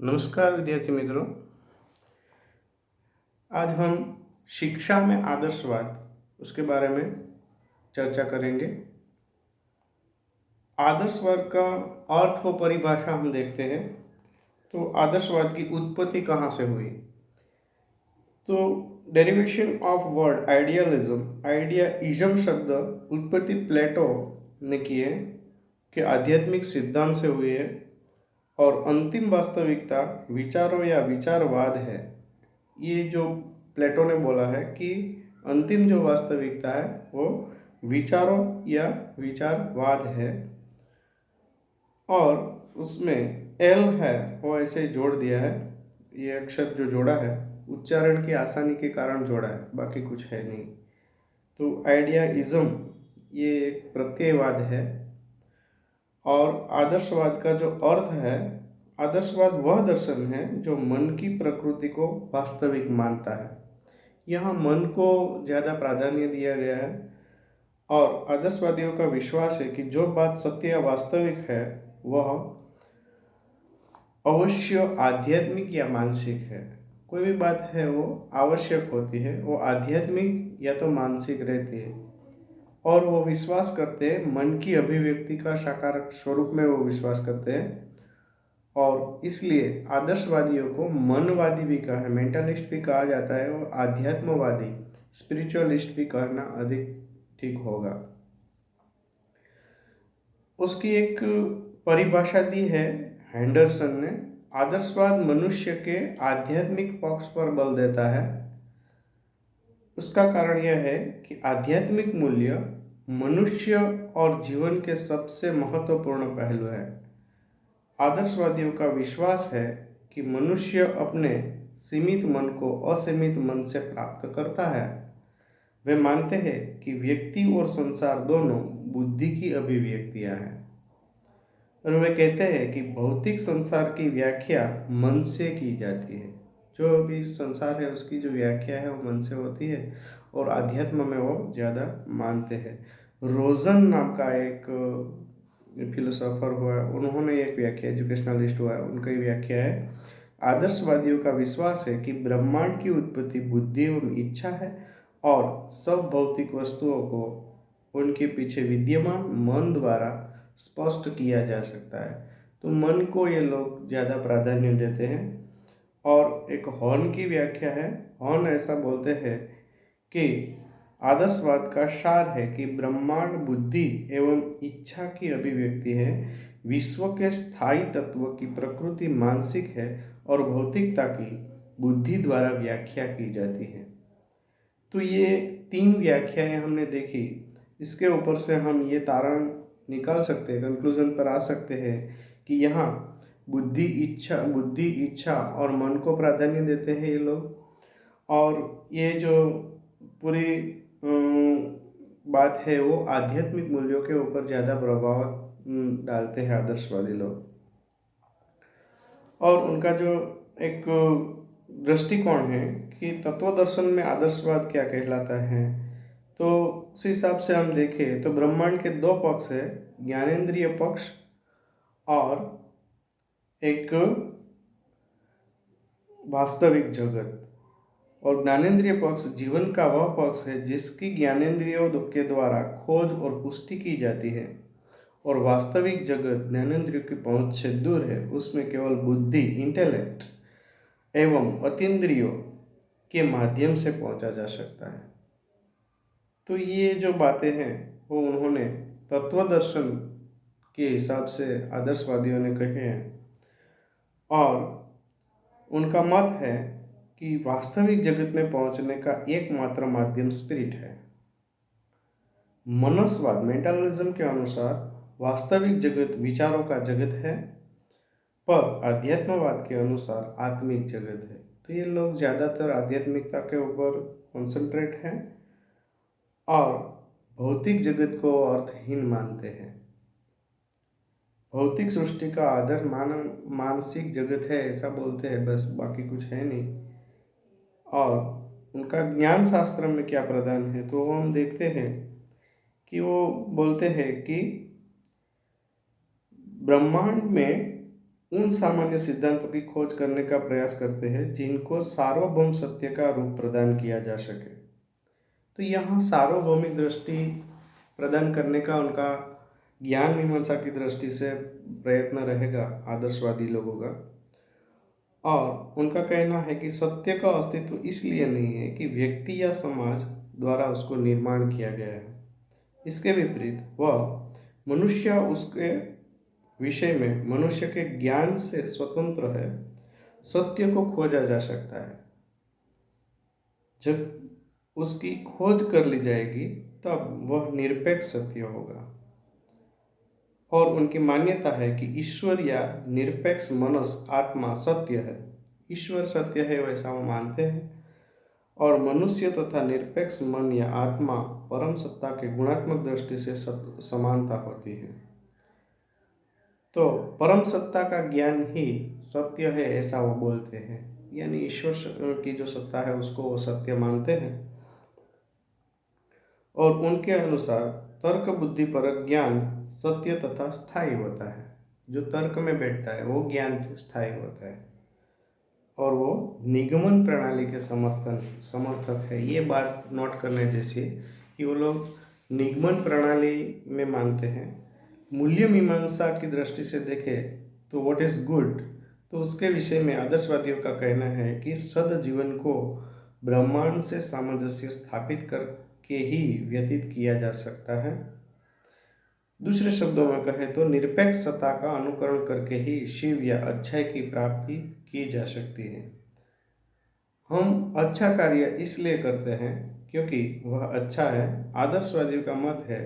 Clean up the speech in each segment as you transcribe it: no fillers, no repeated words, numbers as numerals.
नमस्कार विद्यार्थी मित्रों। आज हम शिक्षा में आदर्शवाद उसके बारे में चर्चा करेंगे। आदर्शवाद का अर्थ व परिभाषा हम देखते हैं। तो आदर्शवाद की उत्पत्ति कहाँ से हुई? तो डेरिवेशन ऑफ वर्ड आइडियलिज्म, आइडियाइज्म शब्द उत्पत्ति प्लेटो ने की है कि आध्यात्मिक सिद्धांत से हुई है और अंतिम वास्तविकता विचारों या विचारवाद है। ये जो प्लेटो ने बोला है कि अंतिम जो वास्तविकता है वो विचारों या विचारवाद है, और उसमें एल है वो ऐसे जोड़ दिया है। ये अक्षर जो जोड़ा है उच्चारण की आसानी के कारण जोड़ा है, बाकी कुछ है नहीं। तो आइडियाइज्म ये एक प्रत्ययवाद है। और आदर्शवाद का जो अर्थ है, आदर्शवाद वह दर्शन है जो मन की प्रकृति को वास्तविक मानता है। यहाँ मन को ज़्यादा प्राधान्य दिया गया है और आदर्शवादियों का विश्वास है कि जो बात सत्य या वास्तविक है वह अवश्य आध्यात्मिक या मानसिक है। कोई भी बात है वो आवश्यक होती है, वो आध्यात्मिक या तो मानसिक रहती है। और वो विश्वास करते हैं, मन की अभिव्यक्ति का साकार स्वरूप में वो विश्वास करते हैं। और इसलिए आदर्शवादियों को मनवादी भी कहा है, मेंटलिस्ट भी कहा जाता है, और आध्यात्मवादी स्पिरिचुअलिस्ट भी कहना अधिक ठीक होगा। उसकी एक परिभाषा दी है हेंडरसन ने। आदर्शवाद मनुष्य के आध्यात्मिक पक्ष पर बल देता है। उसका कारण यह है कि आध्यात्मिक मूल्य मनुष्य और जीवन के सबसे महत्वपूर्ण पहलू है। आदर्शवादियों का विश्वास है कि मनुष्य अपने सीमित मन को असीमित मन से प्राप्त करता है। वे मानते हैं कि व्यक्ति और संसार दोनों बुद्धि की अभिव्यक्तियां हैं, और वे कहते हैं कि भौतिक संसार की व्याख्या मन से की जाती है। जो भी संसार है उसकी जो व्याख्या है वो मन से होती है, और अध्यात्म में वो ज़्यादा मानते हैं। रोजन नाम का एक फिलोसोफर हुआ, उन्होंने एक व्याख्या, एजुकेशनलिस्ट हुआ, उनकी व्याख्या है, आदर्शवादियों का विश्वास है कि ब्रह्मांड की उत्पत्ति बुद्धि एवं इच्छा है और सब भौतिक वस्तुओं को उनके पीछे विद्यमान मन द्वारा स्पष्ट किया जा सकता है। तो मन को ये लोग ज़्यादा प्राधान्य देते हैं। और एक हॉर्न की व्याख्या है। हॉर्न ऐसा बोलते हैं कि आदर्शवाद का सार है कि ब्रह्मांड बुद्धि एवं इच्छा की अभिव्यक्ति है, विश्व के स्थायी तत्व की प्रकृति मानसिक है और भौतिकता की बुद्धि द्वारा व्याख्या की जाती है। तो ये तीन व्याख्याएं हमने देखी। इसके ऊपर से हम ये तारण निकाल सकते हैं, कंक्लूजन पर आ सकते हैं कि यहाँ बुद्धि इच्छा और मन को प्राधान्य देते हैं ये लोग। और ये जो पूरी बात है वो आध्यात्मिक मूल्यों के ऊपर ज़्यादा प्रभाव डालते हैं आदर्शवादी लोग। और उनका जो एक दृष्टिकोण है कि तत्व दर्शन में आदर्शवाद क्या कहलाता है, तो उस हिसाब से हम देखें तो ब्रह्मांड के दो पक्ष है, ज्ञानेंद्रिय पक्ष और एक वास्तविक जगत। और ज्ञानेंद्रिय पक्ष जीवन का वह पक्ष है जिसकी ज्ञानेंद्रियों के द्वारा खोज और पुष्टि की जाती है, और वास्तविक जगत ज्ञानेंद्रियों की पहुंच से दूर है, उसमें केवल बुद्धि इंटेलेक्ट एवं अतीन्द्रियों के माध्यम से पहुंचा जा सकता है। तो ये जो बातें हैं वो उन्होंने तत्व दर्शन के हिसाब से आदर्शवादियों ने कहे हैं। और उनका मत है कि वास्तविक जगत में पहुंचने का एकमात्र माध्यम स्पिरिट है। मनस्वाद मेंटलिज्म के अनुसार वास्तविक जगत विचारों का जगत है, पर अध्यात्मवाद के अनुसार आत्मिक जगत है। तो ये लोग ज़्यादातर आध्यात्मिकता के ऊपर कंसंट्रेट हैं और भौतिक जगत को अर्थहीन मानते हैं। भौतिक सृष्टि का आधार मानसिक जगत है ऐसा बोलते हैं, बस बाकी कुछ है नहीं। और उनका ज्ञान शास्त्र में क्या प्रदान है तो हम देखते हैं कि वो बोलते हैं कि ब्रह्मांड में उन सामान्य सिद्धांतों की खोज करने का प्रयास करते हैं जिनको सार्वभौम सत्य का रूप प्रदान किया जा सके। तो यहाँ सार्वभौमिक दृष्टि प्रदान करने का उनका ज्ञान मीमांसा की दृष्टि से प्रयत्न रहेगा आदर्शवादी लोगों का। और उनका कहना है कि सत्य का अस्तित्व इसलिए नहीं है कि व्यक्ति या समाज द्वारा उसको निर्माण किया गया है। इसके विपरीत वह मनुष्य उसके विषय में मनुष्य के ज्ञान से स्वतंत्र है। सत्य को खोजा जा सकता है। जब उसकी खोज कर ली जाएगी तब वह निरपेक्ष सत्य होगा। और उनकी मान्यता है कि ईश्वर या निरपेक्ष मनुष्य आत्मा सत्य है। ईश्वर सत्य है वैसा वो मानते हैं। और मनुष्य तथा निरपेक्ष मन या आत्मा परम सत्ता के गुणात्मक दृष्टि से समानता होती है। तो परम सत्ता का ज्ञान ही सत्य है ऐसा वो बोलते हैं। यानी ईश्वर की जो सत्ता है उसको वो सत्य मानते हैं। और उनके अनुसार तर्क बुद्धि परक ज्ञान सत्य तथा स्थायी होता है। जो तर्क में बैठता है वो ज्ञान स्थायी होता है और वो निगमन प्रणाली के समर्थक है। ये बात नोट करने जैसी कि वो लोग निगमन प्रणाली में मानते हैं। मूल्य मीमांसा की दृष्टि से देखें तो व्हाट इज गुड, तो उसके विषय में आदर्शवादियों का कहना है कि सद जीवन को ब्रह्मांड से सामंजस्य स्थापित करके ही व्यतीत किया जा सकता है। दूसरे शब्दों में कहें तो निरपेक्ष सत्ता का अनुकरण करके ही शिव या अच्छाई की प्राप्ति की जा सकती है। हम अच्छा कार्य इसलिए करते हैं क्योंकि वह अच्छा है। आदर्शवादियों का मत है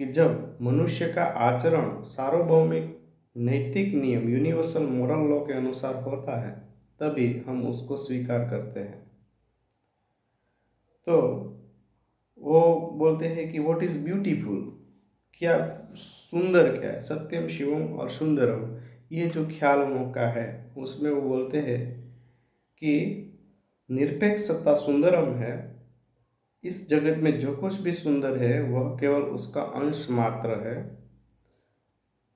कि जब मनुष्य का आचरण सार्वभौमिक नैतिक नियम यूनिवर्सल मोरल लॉ के अनुसार होता है तभी हम उसको स्वीकार करते हैं। तो वो बोलते हैं कि व्हाट इज ब्यूटीफुल, क्या सुंदर क्या है। सत्यम शिवम और सुंदरम, ये जो ख्याल उनका है उसमें वो बोलते हैं कि निरपेक्ष सत्ता सुंदरम है। इस जगत में जो कुछ भी सुंदर है वह केवल उसका अंश मात्र है,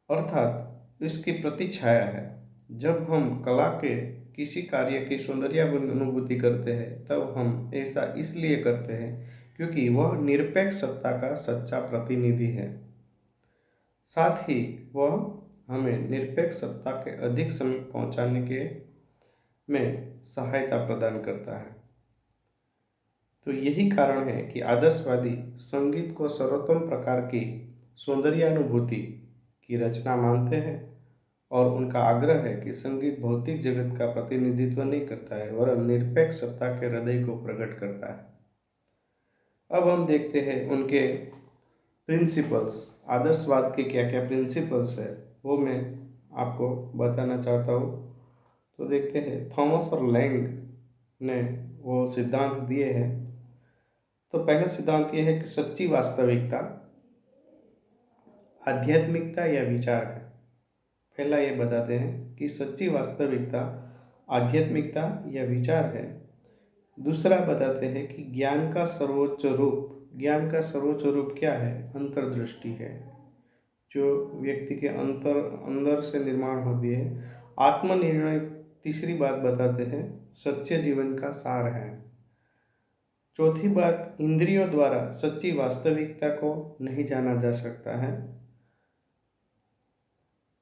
अर्थात इसकी प्रतिछाया है। जब हम कला के किसी कार्य की सौंदर्य अनुभूति करते हैं तब हम ऐसा इसलिए करते हैं क्योंकि वह निरपेक्ष सत्ता का सच्चा प्रतिनिधि है। साथ ही वह हमें निरपेक्ष सत्ता के अधिक समीप पहुंचाने के में सहायता प्रदान करता है। तो यही कारण है कि आदर्शवादी संगीत को सर्वोत्तम प्रकार की सौंदर्यानुभूति की रचना मानते हैं और उनका आग्रह है कि संगीत भौतिक जगत का प्रतिनिधित्व नहीं करता है वरन निरपेक्ष सत्ता के हृदय को प्रकट करता है। अब हम देखते हैं उनके प्रिंसिपल्स, आदर्शवाद के क्या क्या प्रिंसिपल्स है वो मैं आपको बताना चाहता हूँ। तो देखते हैं थॉमस और लैंग ने वो सिद्धांत दिए हैं। तो पहला सिद्धांत ये है कि सच्ची वास्तविकता आध्यात्मिकता या विचार है। पहला ये बताते हैं कि सच्ची वास्तविकता आध्यात्मिकता या विचार है। दूसरा बताते हैं कि ज्ञान का सर्वोच्च रूप क्या है? अंतर्दृष्टि है, जो व्यक्ति के अंदर से निर्माण होती है। आत्मनिर्णय तीसरी बात बताते हैं सच्चे जीवन का सार है। चौथी बात, इंद्रियों द्वारा सच्ची वास्तविकता को नहीं जाना जा सकता है।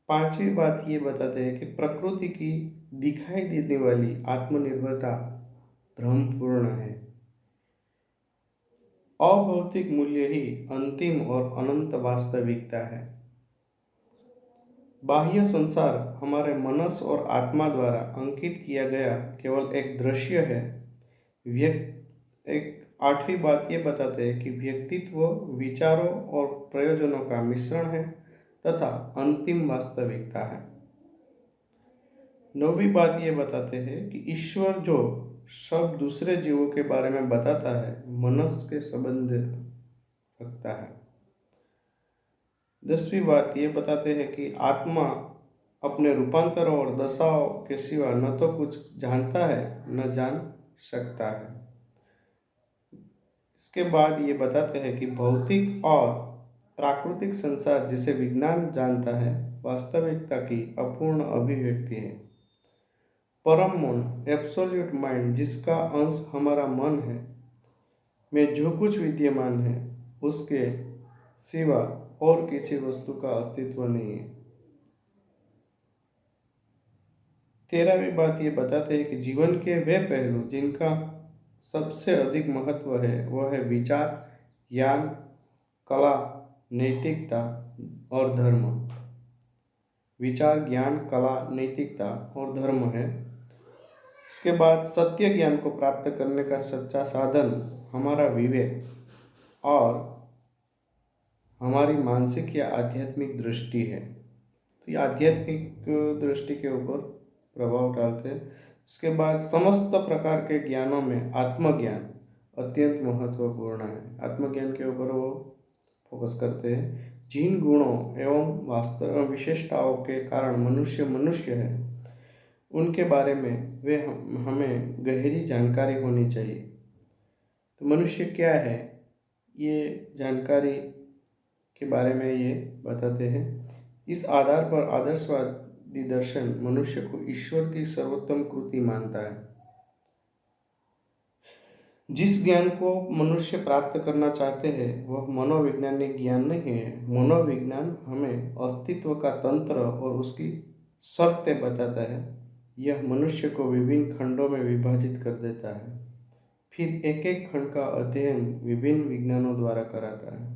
पांचवी बात ये बताते हैं कि प्रकृति की दिखाई देने वाली आत्मनिर्भरता भ्रमपूर्ण है। अभौतिक मूल्य ही अंतिम और अनंत वास्तविकता है। बाह्य संसार हमारे मनस और आत्मा द्वारा अंकित किया गया केवल एक दृश्य है। एक आठवीं बात ये बताते हैं कि व्यक्तित्व विचारों और प्रयोजनों का मिश्रण है तथा अंतिम वास्तविकता है। नौवीं बात ये बताते हैं कि ईश्वर जो सब दूसरे जीवों के बारे में बताता है मनस के संबंध रखता है। 10वीं बात ये बताते हैं कि आत्मा अपने रूपांतरों और दशाओं के सिवा न तो कुछ जानता है न जान सकता है। इसके बाद ये बताते हैं कि भौतिक और प्राकृतिक संसार जिसे विज्ञान जानता है वास्तविकता की अपूर्ण अभिव्यक्ति है। परम मौन एब्सोल्यूट माइंड जिसका अंश हमारा मन है में जो कुछ विद्यमान है उसके सिवा और किसी वस्तु का अस्तित्व नहीं है। 13वीं बात ये बताते हैं कि जीवन के वे पहलू जिनका सबसे अधिक महत्व है वह है विचार, ज्ञान, कला, नैतिकता और धर्म। विचार, ज्ञान, कला, नैतिकता और धर्म है। इसके बाद सत्य ज्ञान को प्राप्त करने का सच्चा साधन हमारा विवेक और हमारी मानसिक या आध्यात्मिक दृष्टि है। तो ये आध्यात्मिक दृष्टि के ऊपर प्रभाव डालते हैं। इसके बाद समस्त प्रकार के ज्ञानों में आत्मज्ञान अत्यंत महत्वपूर्ण है। आत्मज्ञान के ऊपर वो फोकस करते हैं। जिन गुणों एवं वास्तव विशेषताओं के कारण मनुष्य मनुष्य है उनके बारे में वे हमें गहरी जानकारी होनी चाहिए। तो मनुष्य क्या है ये जानकारी के बारे में ये बताते हैं। इस आधार पर आदर्शवादी दर्शन मनुष्य को ईश्वर की सर्वोत्तम कृति मानता है। जिस ज्ञान को मनुष्य प्राप्त करना चाहते हैं वह मनोवैज्ञानिक ज्ञान नहीं है। मनोविज्ञान हमें अस्तित्व का तंत्र और उसकी शर्तें बताता है। यह मनुष्य को विभिन्न खंडों में विभाजित कर देता है, फिर एक एक खंड का अध्ययन विभिन्न विज्ञानों द्वारा कराता है।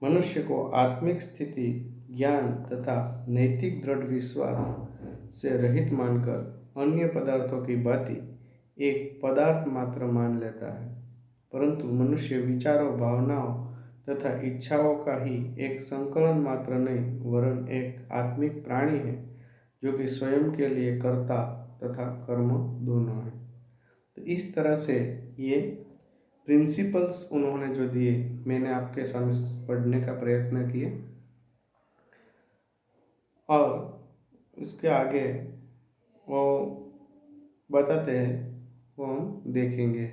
मनुष्य को आत्मिक स्थिति, ज्ञान तथा नैतिक दृढ़ विश्वास से रहित मानकर अन्य पदार्थों की भांति एक पदार्थ मात्र मान लेता है। परंतु मनुष्य विचारों, भावनाओं तथा इच्छाओं का ही एक संकलन मात्र नहीं वरन एक आत्मिक प्राणी है जो कि स्वयं के लिए कर्ता तथा कर्म दोनों है। तो इस तरह से ये प्रिंसिपल्स उन्होंने जो दिए मैंने आपके सामने पढ़ने का प्रयत्न किया और उसके आगे वो बताते हैं वो हम देखेंगे।